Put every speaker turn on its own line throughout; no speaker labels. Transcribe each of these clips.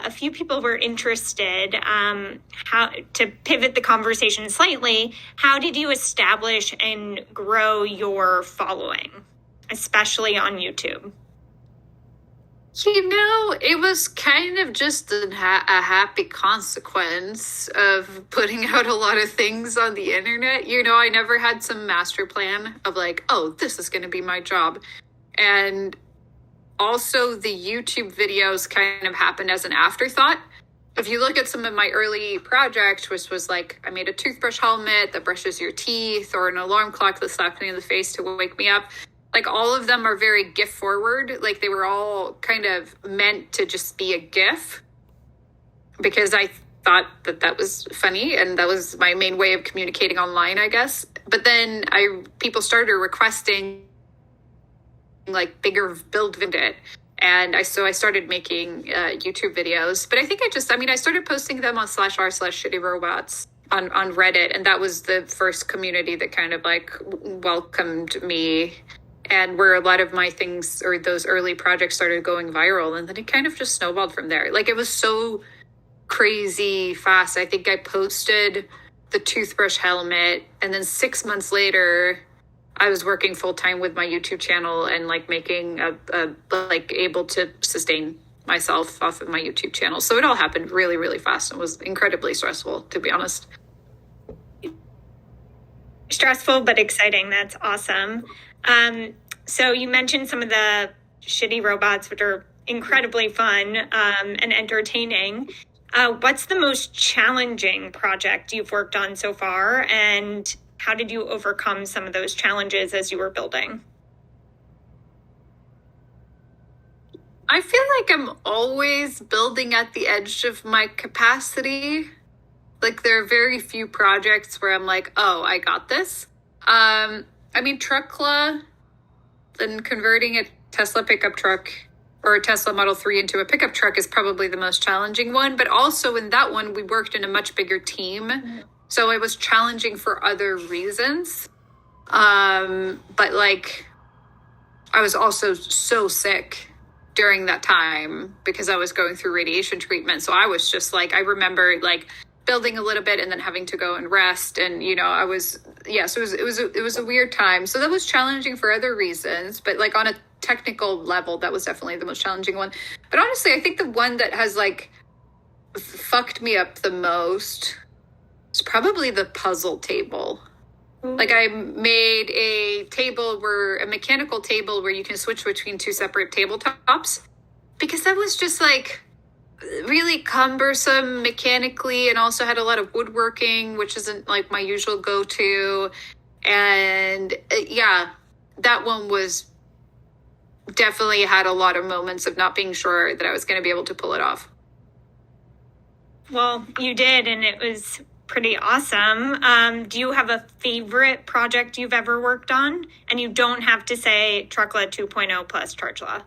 a few people were interested, how to pivot the conversation slightly, how did you establish and grow your following, especially on YouTube?
It was kind of just a happy consequence of putting out a lot of things on the internet. I never had some master plan of like, oh, this is going to be my job. And also the YouTube videos kind of happened as an afterthought. If you look at some of my early projects, which was like, I made a toothbrush helmet that brushes your teeth, or an alarm clock that slapped me in the face to wake me up. Like, all of them are very GIF forward. Like, they were all kind of meant to just be a GIF because I thought that was funny, and that was my main way of communicating online, I guess. But then people started requesting like bigger build video, and I started making YouTube videos. But I think I started posting them on /r/shittyrobots on Reddit, and that was the first community that kind of like welcomed me, and where a lot of my things or those early projects started going viral. And then it kind of just snowballed from there. Like, it was so crazy fast. I think I posted the toothbrush helmet, and then 6 months later, I was working full time with my YouTube channel and like making able to sustain myself off of my YouTube channel. So it all happened really, really fast and was incredibly stressful, to be honest.
Stressful, but exciting. That's awesome. So you mentioned some of the shitty robots, which are incredibly fun and entertaining. What's the most challenging project you've worked on so far, and how did you overcome some of those challenges as you were building?
I feel like I'm always building at the edge of my capacity. Like, there are very few projects where I'm like, oh, I got this. Truckla and converting a Tesla pickup truck or a Tesla Model 3 into a pickup truck is probably the most challenging one. But also in that one, we worked in a much bigger team. Mm-hmm. So it was challenging for other reasons. But like, I was also so sick during that time because I was going through radiation treatment. So I was just like, I remember like building a little bit and then having to go and rest. And, so it was a weird time. So that was challenging for other reasons, but like on a technical level, that was definitely the most challenging one. But honestly, I think the one that has like fucked me up the most is probably the puzzle table. Mm-hmm. Like, I made a mechanical table where you can switch between two separate tabletops, because that was just like really cumbersome mechanically, and also had a lot of woodworking, which isn't like my usual go-to. And that one was definitely had a lot of moments of not being sure that I was going to be able to pull it off.
Well, you did, and it was pretty awesome. Do you have a favorite project you've ever worked on? And you don't have to say Truckla 2.0 plus Chargela.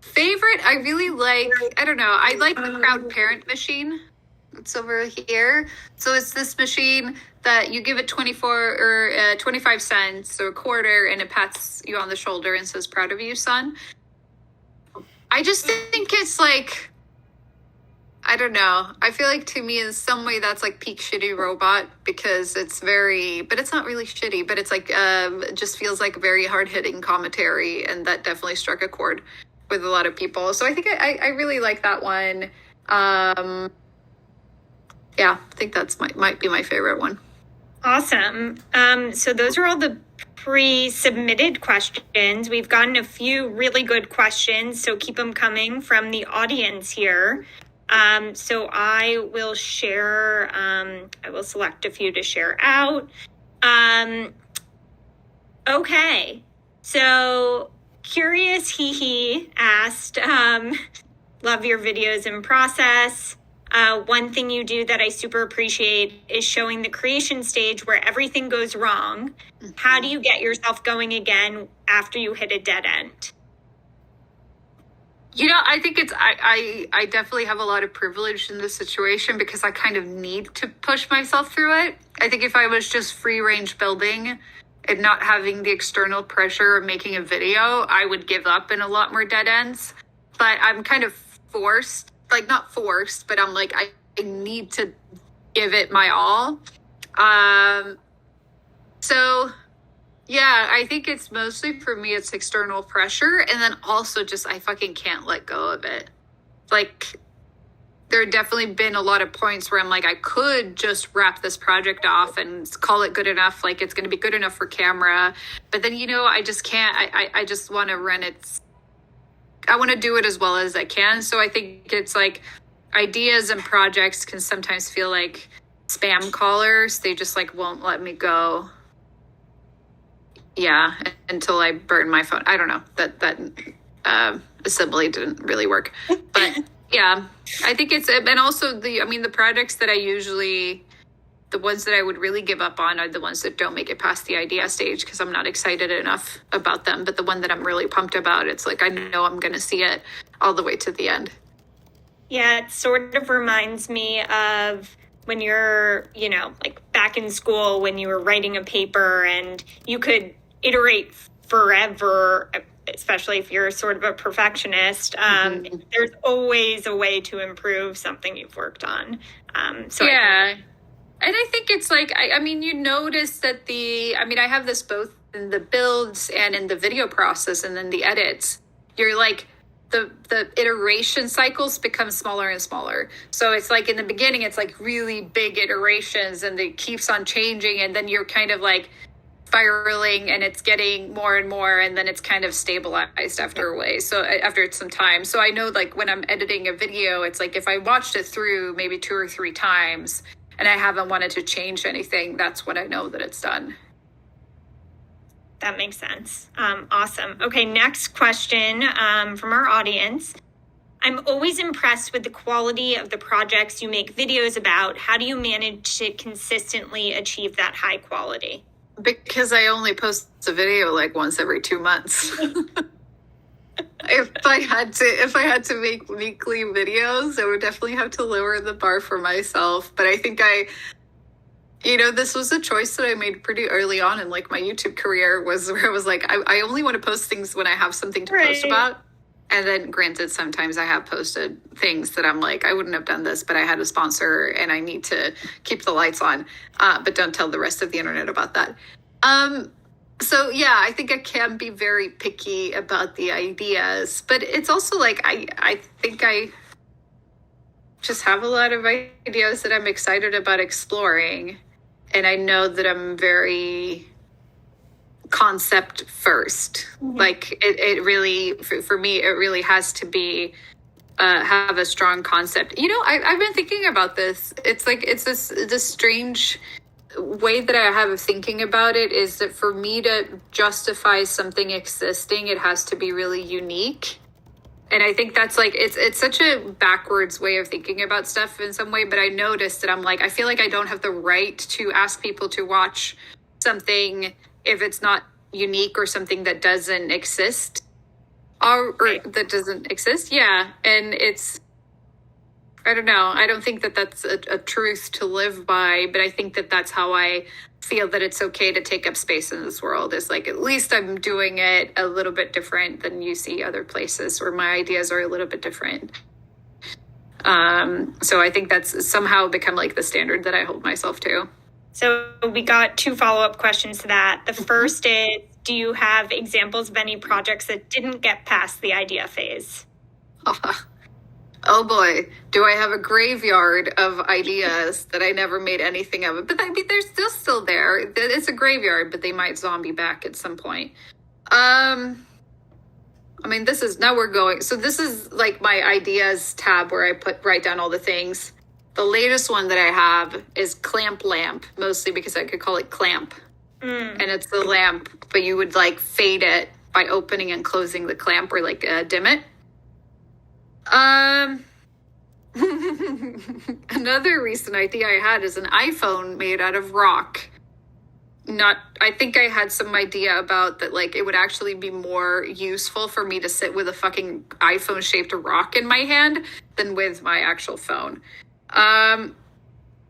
Favorite, I really like, I don't know, I like the Proud Parent machine. It's over here. So it's this machine that you give it 25 cents or a quarter, and it pats you on the shoulder and says, "Proud of you, son." I just think it's like, I don't know. I feel like, to me, in some way, that's like peak shitty robot, because it's but it's not really shitty, but it's like, it just feels like very hard-hitting commentary, and that definitely struck a chord with a lot of people. So I think I really like that one. I think that's might be my favorite one.
Awesome. So those are all the pre-submitted questions. We've gotten a few really good questions, so keep them coming from the audience here. So I will share, I will select a few to share out. Okay. So Curious Hee asked, love your videos in process. One thing you do that I super appreciate is showing the creation stage where everything goes wrong. Mm-hmm. How do you get yourself going again after you hit a dead end?
I think I definitely have a lot of privilege in this situation, because I kind of need to push myself through it. I think if I was just free range building and not having the external pressure of making a video, I would give up in a lot more dead ends. But I'm kind of forced, like not forced, but I'm like, I need to give it my all. So yeah, I think it's mostly for me, it's external pressure. And then also just, I fucking can't let go of it. Like, there have definitely been a lot of points where I'm like, I could just wrap this project off and call it good enough. Like, it's going to be good enough for camera. But then, I just can't. I just want to run it. I want to do it as well as I can. So I think it's like ideas and projects can sometimes feel like spam callers. They just like won't let me go. Yeah, until I burn my phone. I don't know. That assembly didn't really work. But yeah, I think it's, and also the projects that the ones that I would really give up on are the ones that don't make it past the idea stage because I'm not excited enough about them. But the one that I'm really pumped about, it's like, I know I'm going to see it all the way to the end.
Yeah, it sort of reminds me of when you're, like back in school when you were writing a paper and you could iterate forever, especially if you're sort of a perfectionist. There's always a way to improve something you've worked on.
Yeah. And I think it's like, you notice that I have this both in the builds and in the video process and then the edits. You're like, the iteration cycles become smaller and smaller. So it's like in the beginning, it's like really big iterations and it keeps on changing. And then you're kind of like spiraling and it's getting more and more. And then it's kind of stabilized after a way. So after some time. So I know like when I'm editing a video, it's like if I watched it through maybe 2 or 3 times and I haven't wanted to change anything, that's when I know that it's done.
That makes sense. Awesome. Okay, next question from our audience. I'm always impressed with the quality of the projects you make videos about. How do you manage to consistently achieve that high quality?
Because I only post a video like once every 2 months. If I had to make weekly videos, I would definitely have to lower the bar for myself. But I think this was a choice that I made pretty early on in like my YouTube career, was where I was like, I only want to post things when I have something to post about. And then granted, sometimes I have posted things that I'm like, I wouldn't have done this, but I had a sponsor and I need to keep the lights on. But don't tell the rest of the internet about that. So yeah, I think I can be very picky about the ideas, but it's also like, I think I just have a lot of ideas that I'm excited about exploring. And I know that I'm very concept first. Mm-hmm. Like it really, for me, it really has to be, have a strong concept. I've been thinking about this. It's like, it's this strange way that I have of thinking about it is that for me to justify something existing, it has to be really unique. And I think that's like, it's such a backwards way of thinking about stuff in some way. But I noticed that I'm like, I feel like I don't have the right to ask people to watch something if it's not unique or something that doesn't exist or that doesn't exist. Yeah. And I don't know. I don't think that that's a truth to live by, but I think that that's how I feel that it's okay to take up space in this world. Is like, at least I'm doing it a little bit different than you see other places where my ideas are a little bit different. So I think that's somehow become like the standard that I hold myself to.
So we got 2 follow-up questions to that. The first is, do you have examples of any projects that didn't get past the idea phase?
Oh boy, do I have a graveyard of ideas that I never made anything of it. But I mean, they're still there. It's a graveyard, but they might zombie back at some point. This is like my ideas tab where I write down all the things. The latest one that I have is clamp lamp, mostly because I could call it clamp. And it's the lamp, but you would like fade it by opening and closing the clamp or like dim it. Another recent idea I had is an iPhone made out of rock. I think I had some idea about that, like it would actually be more useful for me to sit with a fucking iPhone shaped rock in my hand than with my actual phone.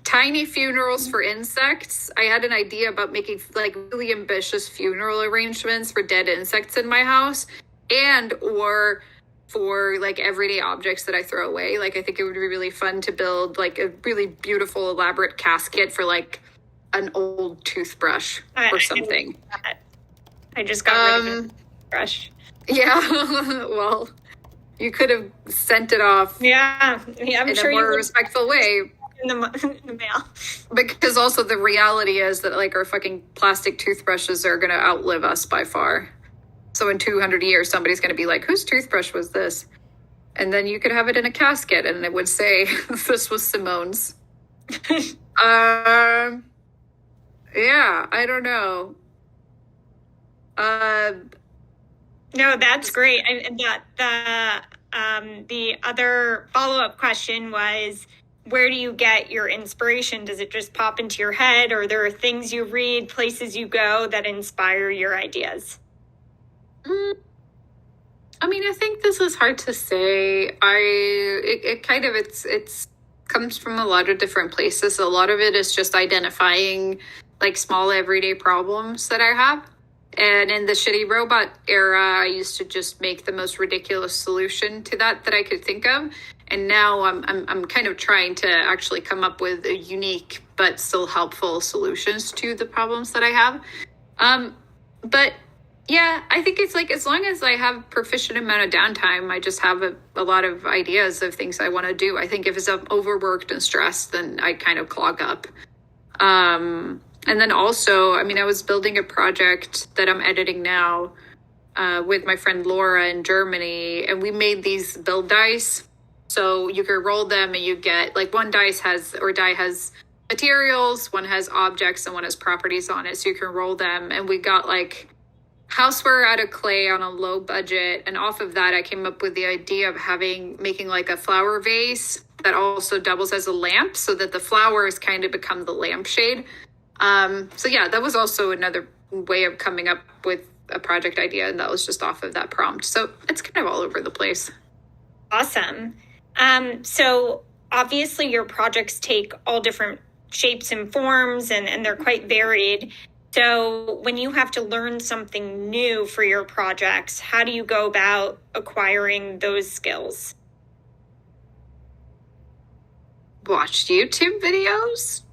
tiny funerals for insects. I had an idea about making like really ambitious funeral arrangements for dead insects in my house, and or for like everyday objects that I throw away. Like I think it would be really fun to build like a really beautiful, elaborate casket for like an old toothbrush or something.
I just got rid of a brush.
Yeah, well, you could have sent it off.
Yeah, I'm
in
sure
a more respectful way.
In the mail.
Because also the reality is that like our fucking plastic toothbrushes are going to outlive us by far. So in 200 years, somebody's going to be like, whose toothbrush was this? And then you could have it in a casket and it would say, this was Simone's. Yeah, I don't know.
No, that's great. And the other follow-up question was, where do you get your inspiration? Does it just pop into your head, or there are things you read, places you go that inspire your ideas?
I mean, I think this is hard to say. It's comes from a lot of different places. A lot of it is just identifying like small everyday problems that I have. And in the shitty robot era, I used to just make the most ridiculous solution to that I could think of. And now I'm kind of trying to actually come up with a unique but still helpful solutions to the problems that I have. But yeah, I think it's like as long as I have proficient amount of downtime, I just have a lot of ideas of things I want to do. I think if it's overworked and stressed, then I kind of clog up. And then also, I mean, I was building a project that I'm editing now with my friend Laura in Germany, and we made these build dice. So you can roll them and you get like one die has materials, one has objects, and one has properties on it. So you can roll them. And we got like houseware out of clay on a low budget. And off of that, I came up with the idea of making like a flower vase that also doubles as a lamp so that the flowers kind of become the lampshade. So yeah, that was also another way of coming up with a project idea. And that was just off of that prompt. So it's kind of all over the place.
Awesome. So obviously your projects take all different shapes and forms and they're quite varied. So when you have to learn something new for your projects, how do you go about acquiring those skills?
Watch YouTube videos?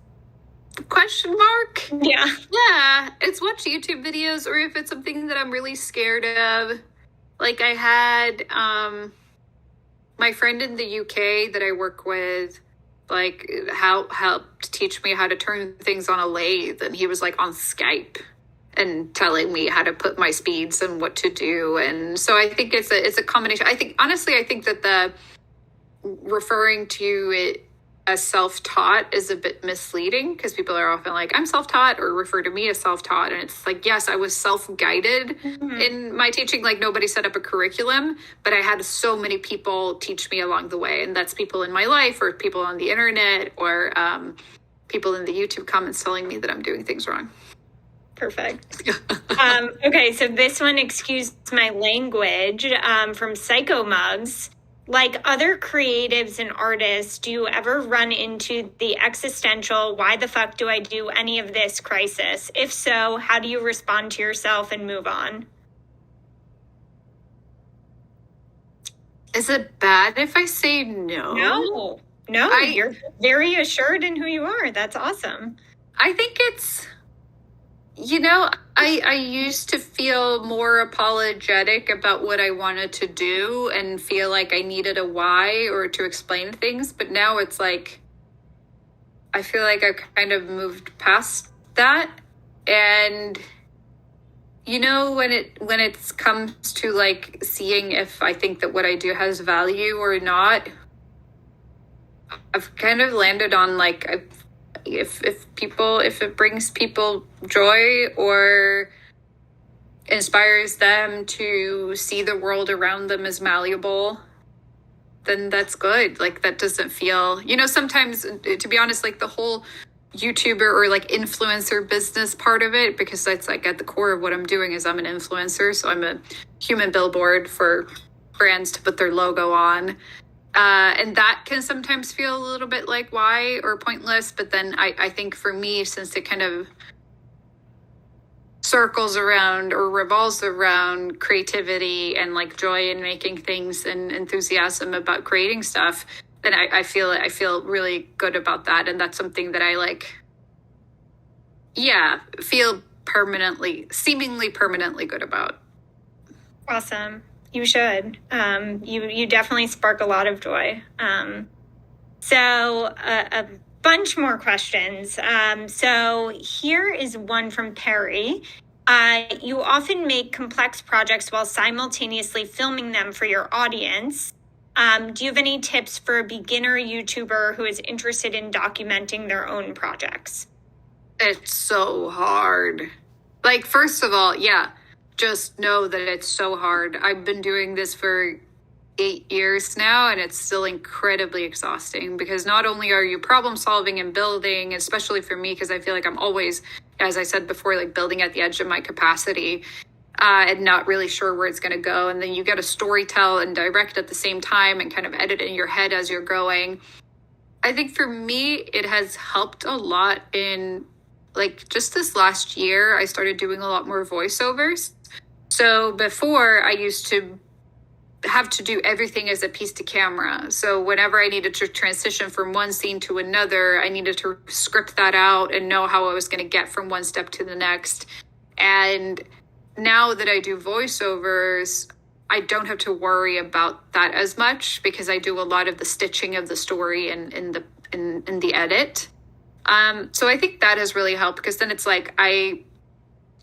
Question mark?
Yeah.
Yeah, it's watch YouTube videos, or if it's something that I'm really scared of. Like I had my friend in the UK that I work with, like helped teach me how to turn things on a lathe, and he was like on Skype and telling me how to put my speeds and what to do. And so I think it's a combination. I think that the referring to it as self-taught is a bit misleading, because people are often like, I'm self-taught, or refer to me as self-taught. And it's like, yes, I was self-guided in my teaching. Like nobody set up a curriculum, but I had so many people teach me along the way. And that's people in my life, or people on the internet, or people in the YouTube comments telling me that I'm doing things wrong.
Perfect. Okay, so this one, excuse my language, from Psycho Mugs. Like other creatives and artists, do you ever run into the existential, why the fuck do I do any of this crisis? If so, how do you respond to yourself and move on?
Is it bad if I say no?
No, you're very assured in who you are. That's awesome.
I think it's, I used to feel more apologetic about what I wanted to do and feel like I needed a why or to explain things. But now it's like, I feel like I've kind of moved past that. And, when it comes to like seeing if I think that what I do has value or not, I've kind of landed on like, if it brings people joy or inspires them to see the world around them as malleable, then that's good. Like that doesn't feel, sometimes, to be honest, like the whole YouTuber or like influencer business part of it, because that's like at the core of what I'm doing is I'm an influencer. So I'm a human billboard for brands to put their logo on. And that can sometimes feel a little bit like why or pointless. But then I think for me, since it kind of circles around or revolves around creativity and like joy in making things and enthusiasm about creating stuff, then I feel really good about that. And that's something that I like, feel seemingly permanently good about.
Awesome. You should. You definitely spark a lot of joy. So a bunch more questions. So here is one from Perry. You often make complex projects while simultaneously filming them for your audience. Do you have any tips for a beginner YouTuber who is interested in documenting their own projects?
It's so hard. Like, first of all, just know that it's so hard. I've been doing this for 8 years now, and it's still incredibly exhausting because not only are you problem solving and building, especially for me, because I feel like I'm always, as I said before, like building at the edge of my capacity and not really sure where it's going to go. And then you got to storytell and direct at the same time and kind of edit in your head as you're going. I think for me, it has helped a lot in like just this last year, I started doing a lot more voiceovers. So before I used to have to do everything as a piece to camera. So whenever I needed to transition from one scene to another, I needed to script that out and know how I was going to get from one step to the next. And now that I do voiceovers, I don't have to worry about that as much because I do a lot of the stitching of the story in the edit. So I think that has really helped because then it's like I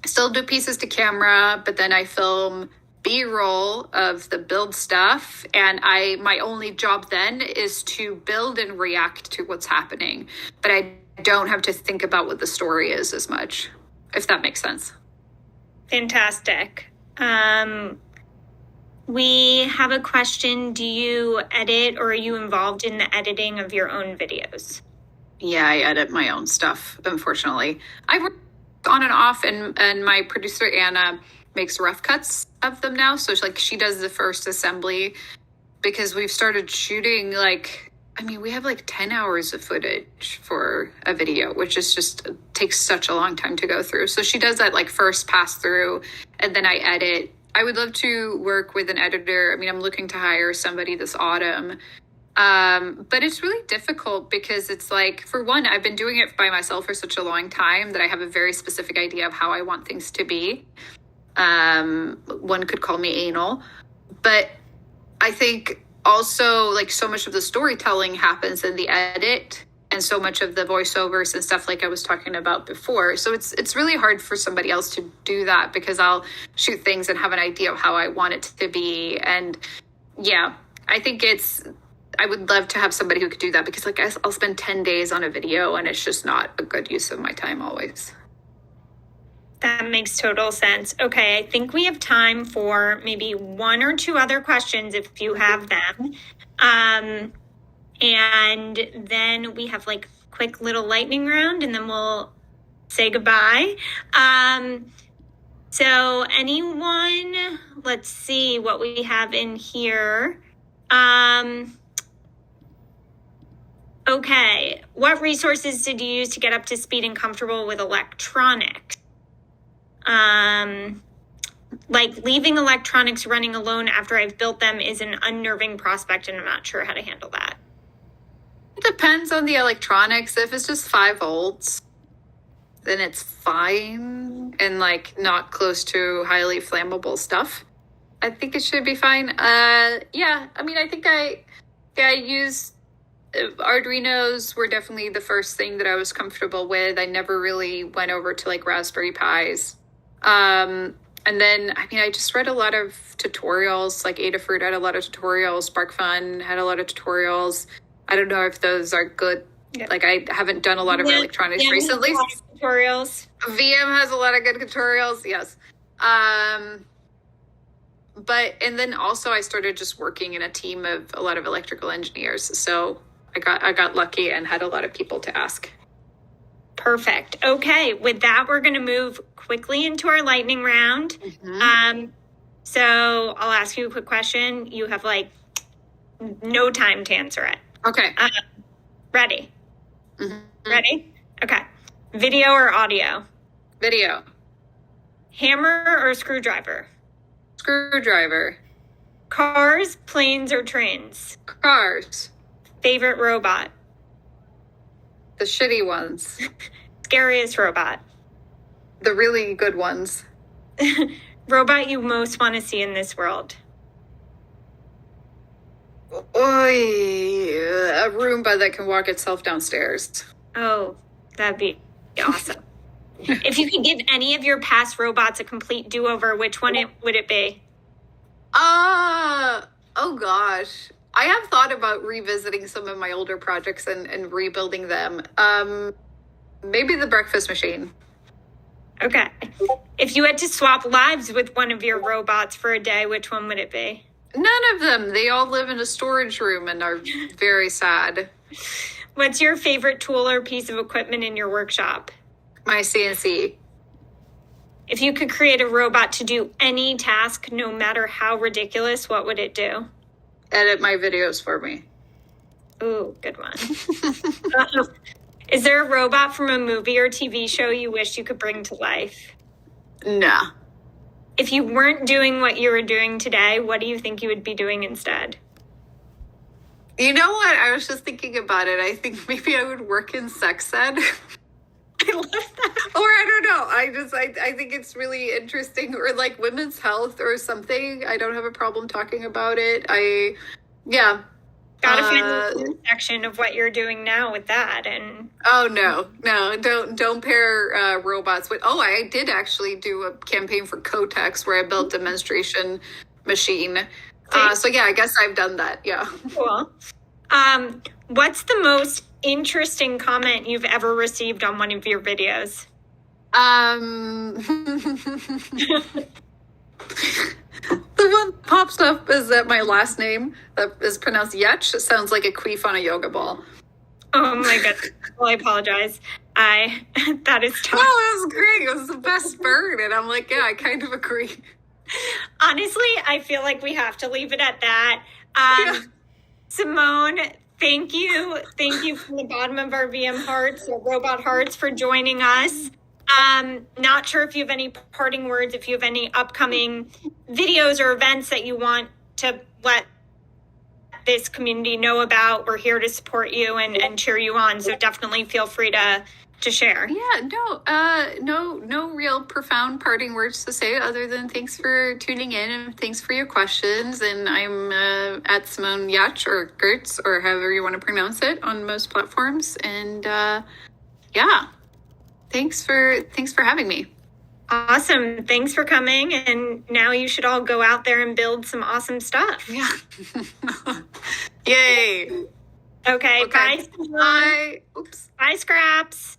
still do pieces to camera, but then I film B-roll of the build stuff, and my only job then is to build and react to what's happening, but I don't have to think about what the story is as much, if that makes sense.
Fantastic. We have a question. Do you edit or are you involved in the editing of your own videos?
Yeah, I edit my own stuff, unfortunately. I work on and off, and my producer, Anna, makes rough cuts of them now. So she does the first assembly because we've started shooting we have 10 hours of footage for a video, which is just takes such a long time to go through. So she does that first pass through and then I edit. I would love to work with an editor. I'm looking to hire somebody this autumn. But it's really difficult because it's for one, I've been doing it by myself for such a long time that I have a very specific idea of how I want things to be. One could call me anal, but I think also so much of the storytelling happens in the edit and so much of the voiceovers and stuff I was talking about before. So it's really hard for somebody else to do that because I'll shoot things and have an idea of how I want it to be. And I think I would love to have somebody who could do that because I'll spend 10 days on a video and it's just not a good use of my time always.
That makes total sense. Okay, I think we have time for maybe one or two other questions if you have them. And then we have quick little lightning round and then we'll say goodbye. So anyone, let's see what we have in here. Okay, what resources did you use to get up to speed and comfortable with electronics? Leaving electronics running alone after I've built them is an unnerving prospect and I'm not sure how to handle that.
It depends on the electronics. If it's just 5 volts, then it's fine and not close to highly flammable stuff. I think it should be fine. I think I used Arduinos were definitely the first thing that I was comfortable with. I never really went over to Raspberry Pis. And then, I just read a lot of tutorials, Adafruit had a lot of tutorials, SparkFun had a lot of tutorials. I don't know if those are good. Yeah. I haven't done a lot of electronics recently.
A lot of tutorials.
Viam has a lot of good tutorials, yes. And then also I started just working in a team of a lot of electrical engineers. So I got lucky and had a lot of people to ask.
Perfect. Okay. With that, we're going to move quickly into our lightning round. Mm-hmm. So I'll ask you a quick question. You have no time to answer it.
Okay.
Ready?
Mm-hmm.
Ready? Okay. Video or audio?
Video.
Hammer or screwdriver?
Screwdriver.
Cars, planes, or trains?
Cars.
Favorite robot?
The shitty ones.
Scariest robot?
The really good ones.
Robot you most want to see in this world?
A Roomba that can walk itself downstairs.
Oh, that'd be awesome. If you could give any of your past robots a complete do-over, which one would it be?
Oh gosh. I have thought about revisiting some of my older projects and rebuilding them. Maybe the breakfast machine.
Okay. If you had to swap lives with one of your robots for a day, which one would it be?
None of them. They all live in a storage room and are very sad.
What's your favorite tool or piece of equipment in your workshop?
My CNC.
If you could create a robot to do any task, no matter how ridiculous, what would it do?
Edit my videos for me.
Ooh, good one. Is there a robot from a movie or TV show you wish you could bring to life?
Nah.
If you weren't doing what you were doing today, what do you think you would be doing instead?
You know what? I was just thinking about it. I think maybe I would work in sex ed.
I love that.
Or I don't know. I think it's really interesting. Or like women's health or something. I don't have a problem talking about it. Yeah.
Gotta find the intersection of what you're doing now with that. And
oh no, don't pair robots with. Oh, I did actually do a campaign for Kotex where I built a menstruation machine. So yeah, I guess I've done that. Yeah.
Cool. What's the most interesting comment you've ever received on one of your videos?
The one that pops up is that my last name that is pronounced Giertz sounds like a queef on a yoga ball.
Oh my goodness. Well, I apologize. That is tough.
No, it was great. It was the best bird. And I'm like, yeah, I kind of agree.
Honestly, I feel like we have to leave it at that.
Yeah.
Simone, thank you. Thank you from the bottom of our VM hearts, or robot hearts, for joining us. Not sure if you have any parting words, if you have any upcoming videos or events that you want to let this community know about. We're here to support you and cheer you on. So definitely feel free to share.
Yeah, no real profound parting words to say other than thanks for tuning in and thanks for your questions. And I'm at Simone Giertz or Giertz or however you want to pronounce it on most platforms. And yeah. Thanks for having me.
Awesome. Thanks for coming. And now you should all go out there and build some awesome stuff.
Yeah. Yay.
Okay. Bye.
Bye. Oops.
Bye, Scraps.